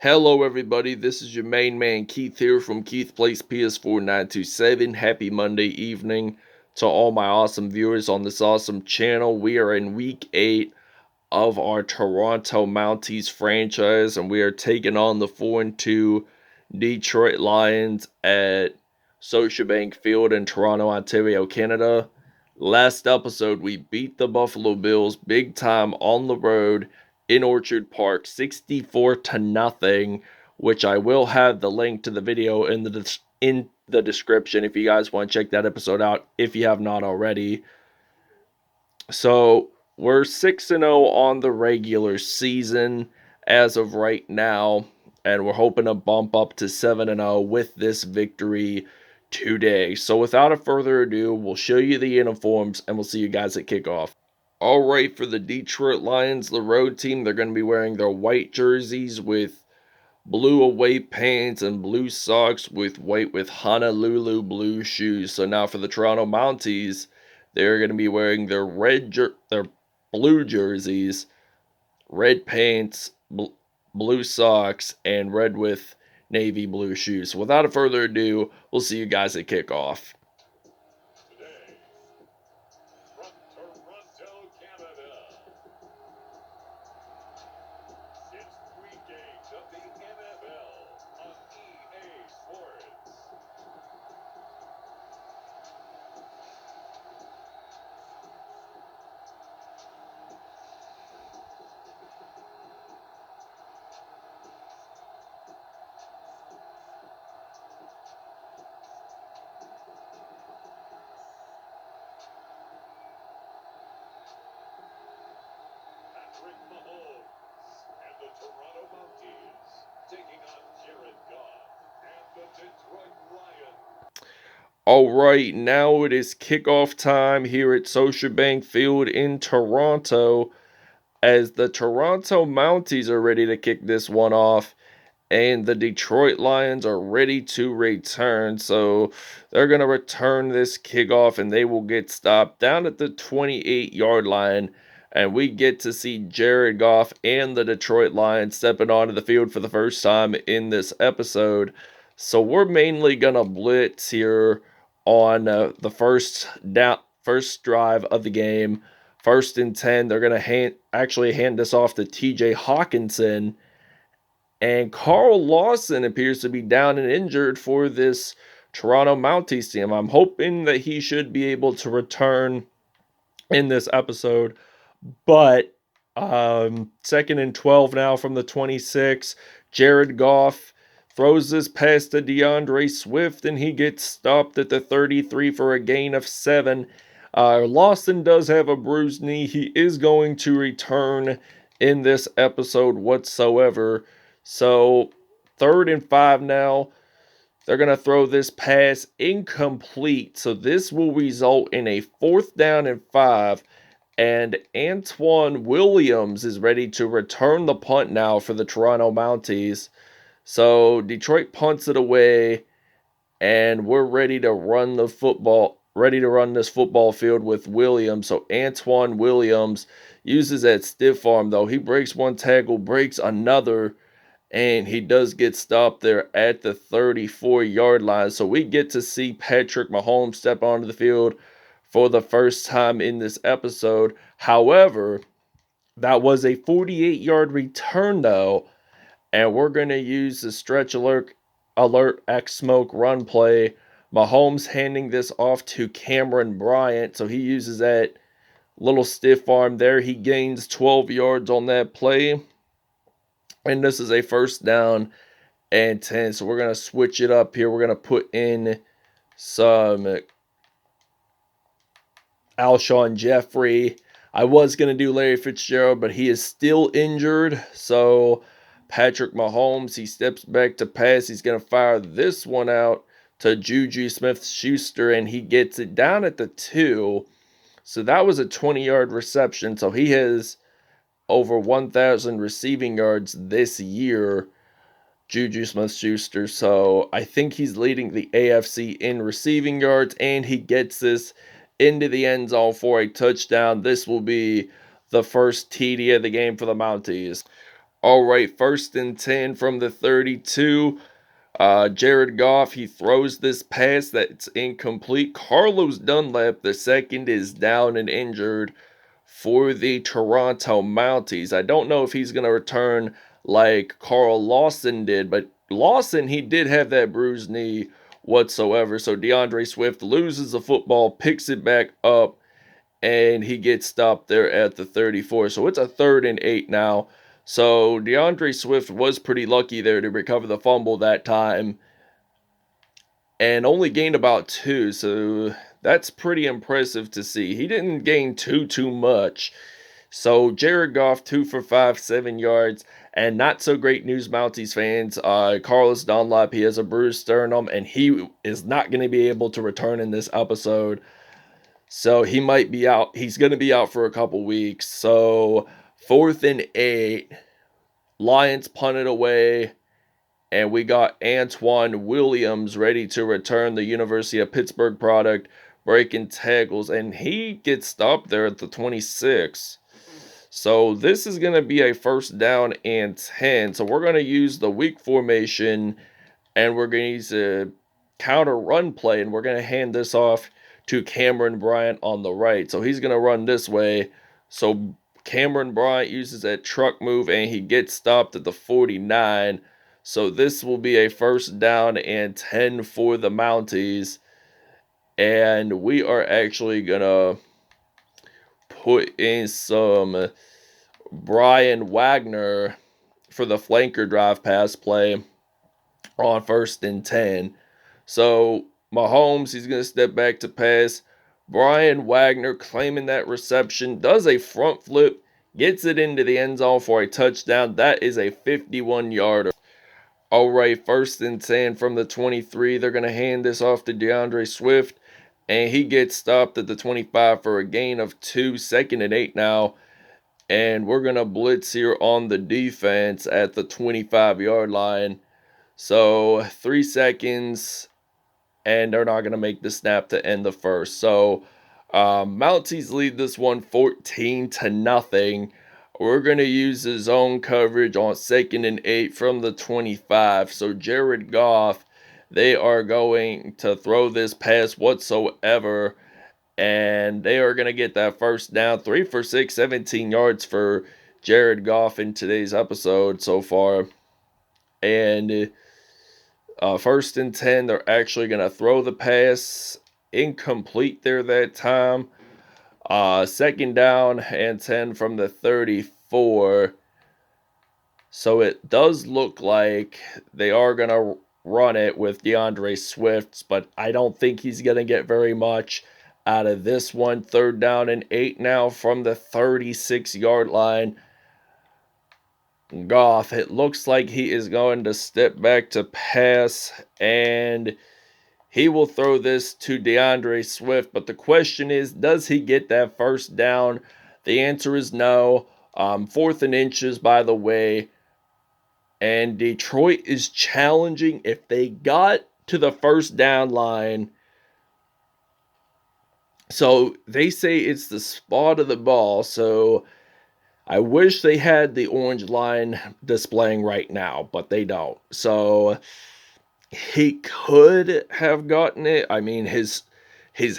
Hello everybody, this is your main man Keith here from Keith Plays PS4 927. Happy Monday evening to all my awesome viewers on this awesome channel. We are in week 8 of our Toronto Mounties franchise, and we are taking on the 4-2 Detroit Lions at Scotiabank Field in Toronto, Ontario, Canada. Last episode, we beat the Buffalo Bills big time on the road in Orchard Park, 64-0, which I will have the link to the video in the description if you guys want to check that episode out if you have not already. So we're 6-0 on the regular season as of right now, and we're hoping to bump up to 7-0 with this victory today. So without a further ado, we'll show you the uniforms and we'll see you guys at kickoff. All right, for the Detroit Lions, the road team, they're going to be wearing their white jerseys with blue away pants and blue socks with white with Honolulu blue shoes. So now for the Toronto Mounties, they're going to be wearing their their blue jerseys, red pants, blue socks, and red with navy blue shoes. So without a further ado, we'll see you guys at kickoff. Today, from Toronto, Canada, it's week 8 of the NFL on EA Sports. Patrick Mahomes and the Toronto Mounties taking on Jared Goff and the Detroit Lions. All right, now it is kickoff time here at Scotiabank Field in Toronto, as the Toronto Mounties are ready to kick this one off, and the Detroit Lions are ready to return. So they're going to return this kickoff, and they will get stopped down at the 28-yard line. And we get to see Jared Goff and the Detroit Lions stepping onto the field for the first time in this episode. So we're mainly going to blitz here on the first drive of the game. 1st and 10, they're going to actually hand this off to TJ Hawkinson. And Carl Lawson appears to be down and injured for this Toronto Mounties team. I'm hoping that he should be able to return in this episode. But 2nd and 12 now from the 26. Jared Goff throws this pass to DeAndre Swift, and he gets stopped at the 33 for a gain of 7. Lawson does have a bruised knee. He is going to return in this episode whatsoever. So 3rd and 5 now. They're going to throw this pass incomplete. So this will result in a 4th down and 5. And Antoine Williams is ready to return the punt now for the Toronto Mounties. So Detroit punts it away, and we're ready to run this football field with Williams. So Antoine Williams uses that stiff arm, though. He breaks one tackle, breaks another, and he does get stopped there at the 34-yard line. So we get to see Patrick Mahomes step onto the field for the first time in this episode. However, that was a 48-yard return, though, and we're going to use the stretch alert X smoke run play. Mahomes handing this off to Cameron Bryant, so he uses that little stiff arm there. He gains 12 yards on that play, and this is a 1st down and 10. So we're going to switch it up here. We're going to put in some Alshon Jeffrey. I was going to do Larry Fitzgerald, but he is still injured. So Patrick Mahomes, he steps back to pass. He's going to fire this one out to Juju Smith-Schuster, and he gets it down at the 2. So that was a 20-yard reception. So he has over 1,000 receiving yards this year, Juju Smith-Schuster. So I think he's leading the AFC in receiving yards, and he gets this into the end zone for a touchdown. This will be the first TD of the game for the Mounties. All right, 1st and 10 from the 32. Jared Goff, he throws this pass that's incomplete. Carlos Dunlap, the second, is down and injured for the Toronto Mounties. I don't know if he's going to return like Carl Lawson did, but Lawson, he did have that bruised knee whatsoever. So DeAndre Swift loses the football, picks it back up, and he gets stopped there at the 34. So it's a 3rd and 8 now. So DeAndre Swift was pretty lucky there to recover the fumble that time and only gained about 2. So that's pretty impressive to see. He didn't gain too much. So Jared Goff, 2 for 5, 7 yards. And not so great news, Mounties fans. Carlos Dunlap, he has a bruised sternum, and he is not going to be able to return in this episode. So he might be out. He's going to be out for a couple weeks. So 4th and 8, Lions punted away, and we got Antoine Williams ready to return, the University of Pittsburgh product, breaking tackles, and he gets stopped there at the 26. So this is going to be a 1st down and 10. So we're going to use the weak formation, and we're going to use a counter run play, and we're going to hand this off to Cameron Bryant on the right. So he's going to run this way. So Cameron Bryant uses that truck move, and he gets stopped at the 49. So this will be a 1st down and 10 for the Mounties. And we are actually going to put in some Brian Wagner for the flanker drive pass play on 1st and 10. So Mahomes, he's going to step back to pass. Brian Wagner claiming that reception, does a front flip, gets it into the end zone for a touchdown. That is a 51-yarder. All right, 1st and 10 from the 23. They're going to hand this off to DeAndre Swift, and he gets stopped at the 25 for a gain of 2. 2nd and 8 now. And we're going to blitz here on the defense at the 25-yard line. So 3 seconds, and they're not going to make the snap to end the first. So Mounties lead this one 14-0. We're going to use the zone coverage on 2nd and 8 from the 25. So Jared Goff, they are going to throw this pass whatsoever, and they are going to get that 1st down. 3 for 6, 17 yards for Jared Goff in today's episode so far. And 1st and 10, they're actually going to throw the pass. Incomplete there that time. 2nd down and 10 from the 34. So it does look like they are going to run it with DeAndre Swift, but I don't think he's going to get very much out of this one. 3rd down and 8 now from the 36-yard line. Goff, it looks like he is going to step back to pass, and he will throw this to DeAndre Swift. But the question is, does he get that 1st down? The answer is no. 4th and inches, by the way. And Detroit is challenging. If they got to the 1st down line, so they say it's the spot of the ball. So I wish they had the orange line displaying right now, but they don't. So he could have gotten it. I mean, his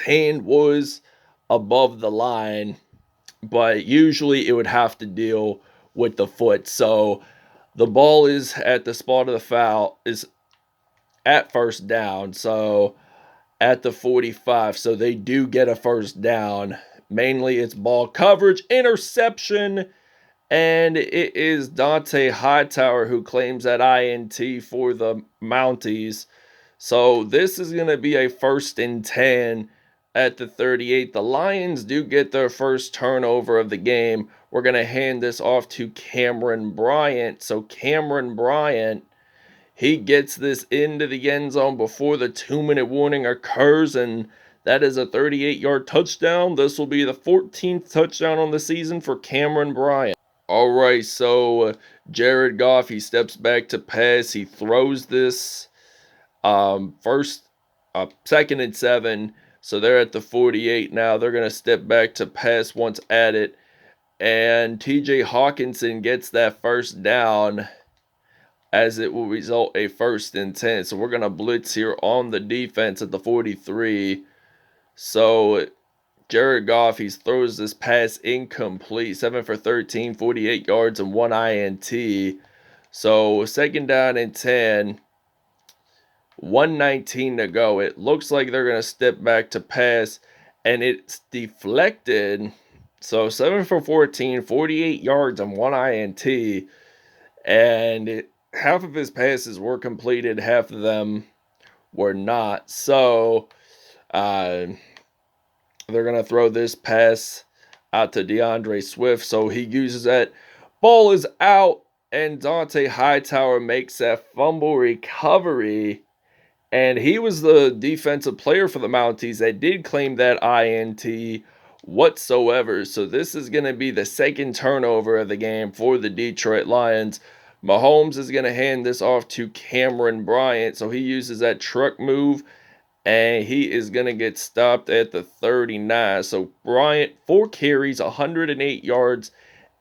hand was above the line, but usually it would have to deal with the foot. So the ball is at the spot of the foul, is at 1st down. So at the 45. So they do get a 1st down. Mainly it's ball coverage, interception, and it is Dante Hightower who claims that INT for the Mounties. So this is going to be a 1st and 10 at the 38. The Lions do get their first turnover of the game. We're going to hand this off to Cameron Bryant. So Cameron Bryant, he gets this into the end zone before the 2-minute warning occurs, and that is a 38-yard touchdown. This will be the 14th touchdown on the season for Cameron Bryant. All right, so Jared Goff, he steps back to pass. He throws this 2nd and 7. So they're at the 48 now. They're going to step back to pass once at it. and TJ Hawkinson gets that first down as it will result a 1st and 10. So we're going to blitz here on the defense at the 43. So Jared Goff, he throws this pass incomplete, 7 for 13, 48 yards, and 1 INT. So 2nd down and 10, 119 to go. It looks like they're going to step back to pass, and it's deflected. So 7 for 14, 48 yards, and 1 INT. And half of his passes were completed, half of them were not. So they're going to throw this pass out to DeAndre Swift. So he uses that. Ball is out, and Dante Hightower makes that fumble recovery. And he was the defensive player for the Mounties that did claim that INT whatsoever. So this is going to be the 2nd turnover of the game for the Detroit Lions. Mahomes is going to hand this off to Cameron Bryant. So he uses that truck move, and he is going to get stopped at the 39. So Bryant, 4 carries, 108 yards,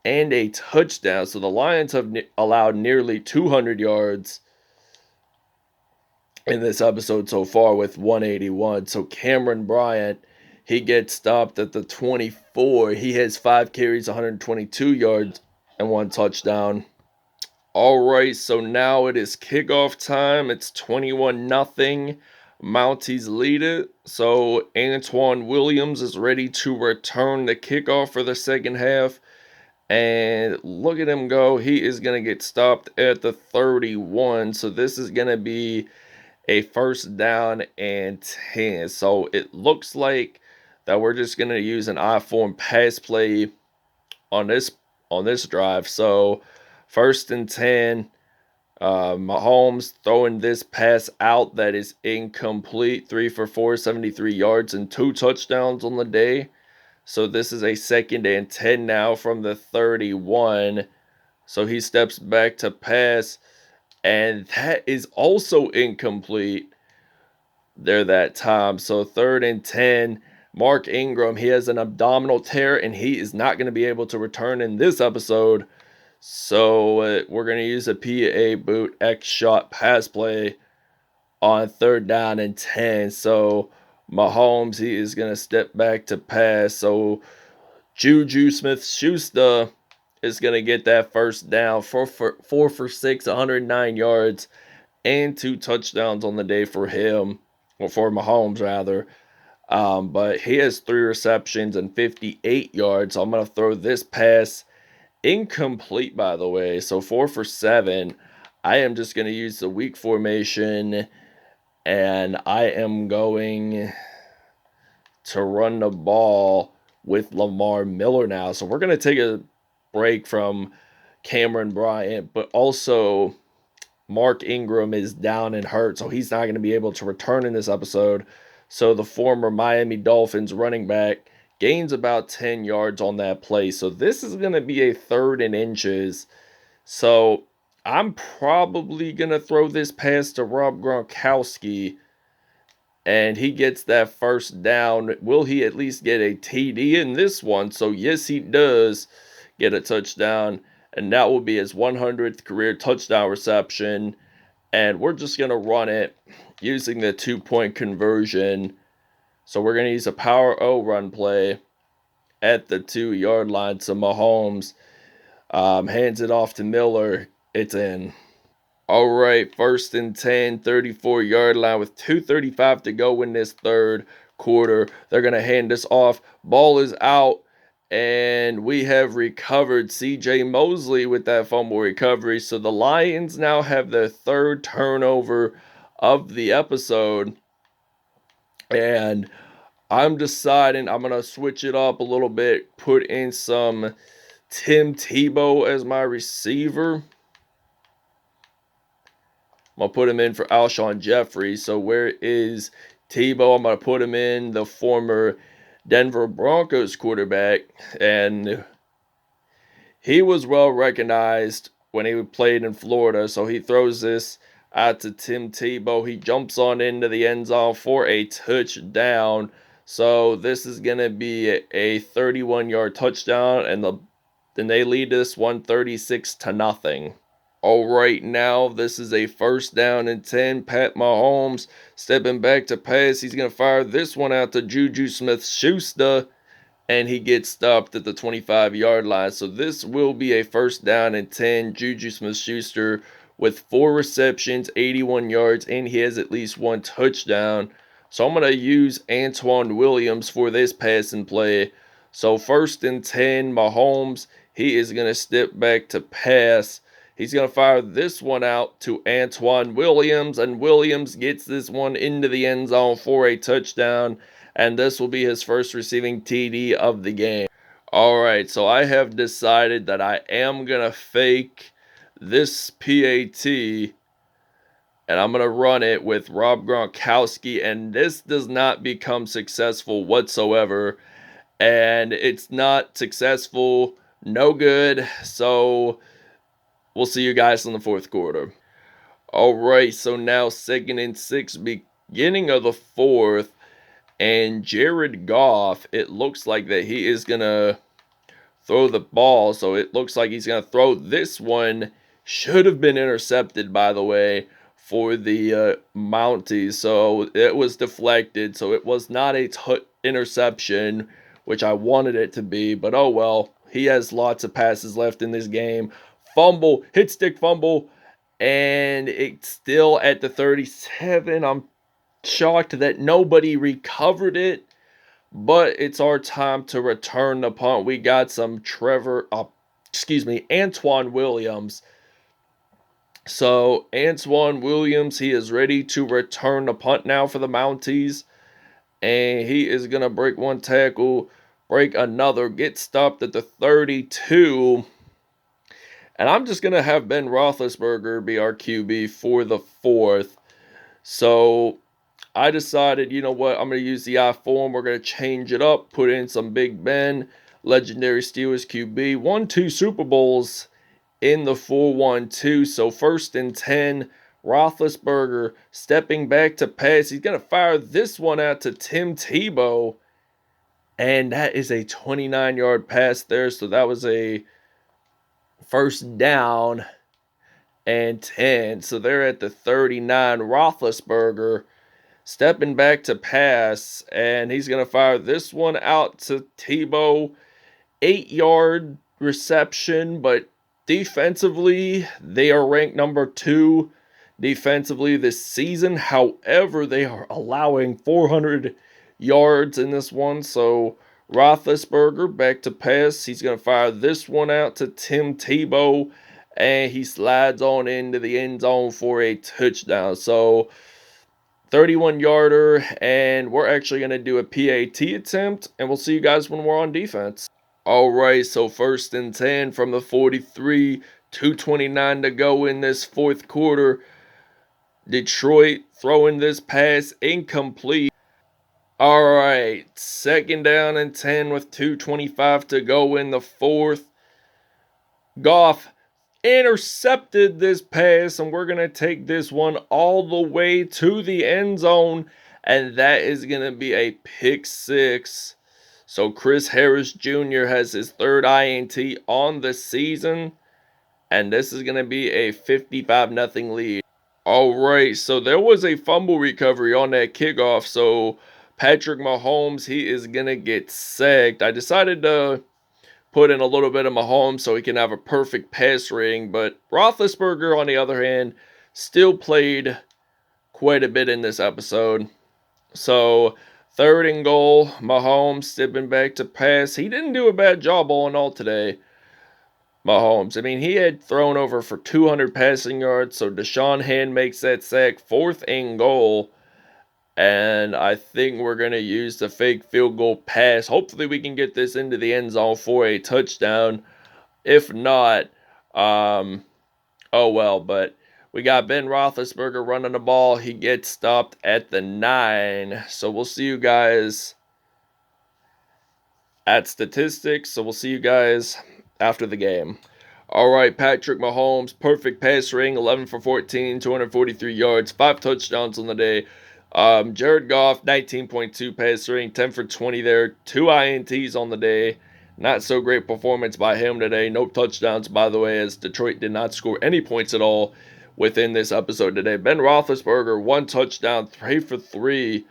and a touchdown. So the Lions have allowed nearly 200 yards in this episode so far with 181. So Cameron Bryant, he gets stopped at the 24. He has 5 carries, 122 yards, and 1 touchdown. All right, so now it is kickoff time. It's 21-0. Mounties lead it. So Antoine Williams is ready to return the kickoff for the second half. And look at him go. He is going to get stopped at the 31. So this is going to be a 1st down and 10. So it looks like that we're just going to use an I-form pass play on this drive. So 1st and 10, Mahomes throwing this pass out that is incomplete. 3 for 4, 73 yards, and 2 touchdowns on the day. So this is a 2nd and 10 now from the 31. So he steps back to pass, and that is also incomplete there that time. So 3rd and 10, Mark Ingram, he has an abdominal tear, and he is not going to be able to return in this episode. So we're going to use a PA boot X shot pass play on 3rd down and 10. So Mahomes, he is going to step back to pass. So Juju Smith-Schuster is going to get that 1st down. 4 for 6, 109 yards, and 2 touchdowns on the day for him, or for Mahomes rather. But he has 3 receptions and 58 yards. So I'm going to throw this pass incomplete, by the way. So 4 for 7. I am just going to use the weak formation, and I am going to run the ball with Lamar Miller now. So we're going to take a break from Cameron Bryant, but also Mark Ingram is down and hurt, so he's not going to be able to return in this episode. So the former Miami Dolphins running back gains about 10 yards on that play. So this is going to be a 3rd and inches. So I'm probably going to throw this pass to Rob Gronkowski, and he gets that 1st down. Will he at least get a TD in this one? So yes, he does get a touchdown, and that will be his 100th career touchdown reception. And we're just going to run it using the 2-point conversion. So we're going to use a power O run play at the 2-yard line. So Mahomes hands it off to Miller. It's in. All right, 1st and 10, 34-yard line with 2:35 to go in this 3rd quarter. They're going to hand this off. Ball is out, and we have recovered CJ Mosley with that fumble recovery. So the Lions now have their 3rd turnover of the episode. And I'm deciding I'm going to switch it up a little bit, put in some Tim Tebow as my receiver. I'm going to put him in for Alshon Jeffrey. So where is Tebow? I'm going to put him in, the former Denver Broncos quarterback. And he was well recognized when he played in Florida. So he throws this out to Tim Tebow. He jumps on into the end zone for a touchdown. So this is going to be a 31-yard touchdown. And the Then they lead this one 36-0. All right, now this is a first down and 10. Pat Mahomes stepping back to pass. He's going to fire this one out to Juju Smith-Schuster, and he gets stopped at the 25-yard line. So this will be a first down and 10. Juju Smith-Schuster with 4 receptions, 81 yards, and he has at least 1 touchdown. So I'm going to use Antoine Williams for this passing play. So first and 10, Mahomes, he is going to step back to pass. He's going to fire this one out to Antoine Williams, and Williams gets this one into the end zone for a touchdown, and this will be his first receiving TD of the game. All right, so I have decided that I am going to fake this PAT, and I'm going to run it with Rob Gronkowski, and this does not become successful whatsoever, and it's not successful, no good, so we'll see you guys in the fourth quarter. All right, so now 2nd and 6, beginning of the fourth, and Jared Goff, it looks like that he is going to throw the ball, so it looks like he's going to throw this one. Should have been intercepted, by the way, for the Mounties, so it was deflected, so it was not a interception, which I wanted it to be, but oh well. He has lots of passes left in this game. Fumble, hit stick fumble, and it's still at the 37. I'm shocked that nobody recovered it, but it's our time to return the punt. We got some Antoine Williams. So Antoine Williams, he is ready to return the punt now for the Mounties, and he is gonna break one tackle, break another, get stopped at the 32. And I'm just gonna have Ben Roethlisberger be our QB for the fourth. So I decided, you know what, I'm going to use the I form. We're going to change it up, put in some Big Ben, legendary Steelers QB. 1-2 Super Bowls in the 4-1-2. So first and 10, Roethlisberger stepping back to pass. He's going to fire this one out to Tim Tebow. And that is a 29-yard pass there. So that was a first down and 10. So they're at the 39. Roethlisberger stepping back to pass, and he's going to fire this one out to Tebow. 8-yard reception, but defensively, they are ranked number 2 defensively this season. However, they are allowing 400 yards in this one, so Roethlisberger back to pass. He's going to fire this one out to Tim Tebow, and he slides on into the end zone for a touchdown. So 31-yarder, and we're actually going to do a PAT attempt, and we'll see you guys when we're on defense. All right, so first and 10 from the 43, 2:29 to go in this fourth quarter. Detroit throwing this pass incomplete. All right, 2nd down and 10 with 2:25 to go in the fourth. Goff intercepted this pass, and we're going to take this one all the way to the end zone, and that is going to be a pick 6. So Chris Harris Jr. has his 3rd INT on the season, and this is going to be a 55-0 lead. All right, so there was a fumble recovery on that kickoff, so Patrick Mahomes, he is going to get sacked. I decided to put in a little bit of Mahomes so he can have a perfect pass rating, but Roethlisberger, on the other hand, still played quite a bit in this episode. So 3rd and goal, Mahomes stepping back to pass. He didn't do a bad job all in all today, Mahomes. I mean, he had thrown over for 200 passing yards, so Deshaun Hand makes that sack. 4th and goal, and I think we're going to use the fake field goal pass. Hopefully we can get this into the end zone for a touchdown. If not, oh well. But we got Ben Roethlisberger running the ball. He gets stopped at the 9. So we'll see you guys at statistics. So we'll see you guys after the game. All right, Patrick Mahomes, perfect pass rating, 11 for 14, 243 yards, 5 touchdowns on the day. Jared Goff, 19.2 pass rating, 10 for 20 there, 2 INTs on the day. Not so great performance by him today. No touchdowns, by the way, as Detroit did not score any points at all within this episode today. Ben Roethlisberger, 1 touchdown, 3 for 3.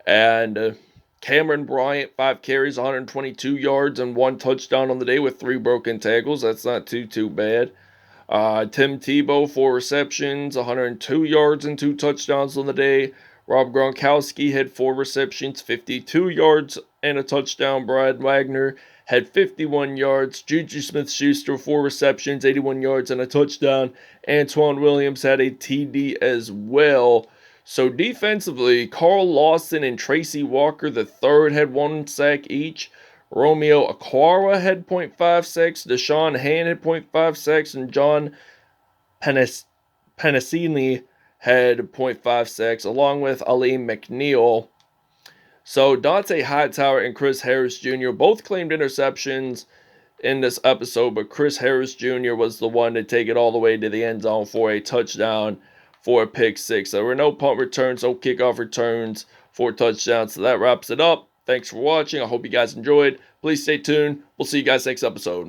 And Cameron Bryant, 5 carries, 122 yards, and 1 touchdown on the day with 3 broken tackles. That's not too bad. Tim Tebow, 4 receptions, 102 yards, and 2 touchdowns on the day. Rob Gronkowski had 4 receptions, 52 yards, and a touchdown. Brad Wagner had 51 yards. Juju Smith-Schuster, 4 receptions, 81 yards, and a touchdown. Antoine Williams had a TD as well. So defensively, Carl Lawson and Tracy Walker III had 1 sack each. Romeo Aquara had .5 sacks, Deshaun Han had .5 sacks, and John Penicini had .5 sacks, along with Ali McNeil. So Dante Hightower and Chris Harris Jr. both claimed interceptions in this episode, but Chris Harris Jr. was the one to take it all the way to the end zone for a touchdown for a pick six. There were no punt returns, no kickoff returns for touchdowns. So that wraps it up. Thanks for watching. I hope you guys enjoyed. Please stay tuned. We'll see you guys next episode.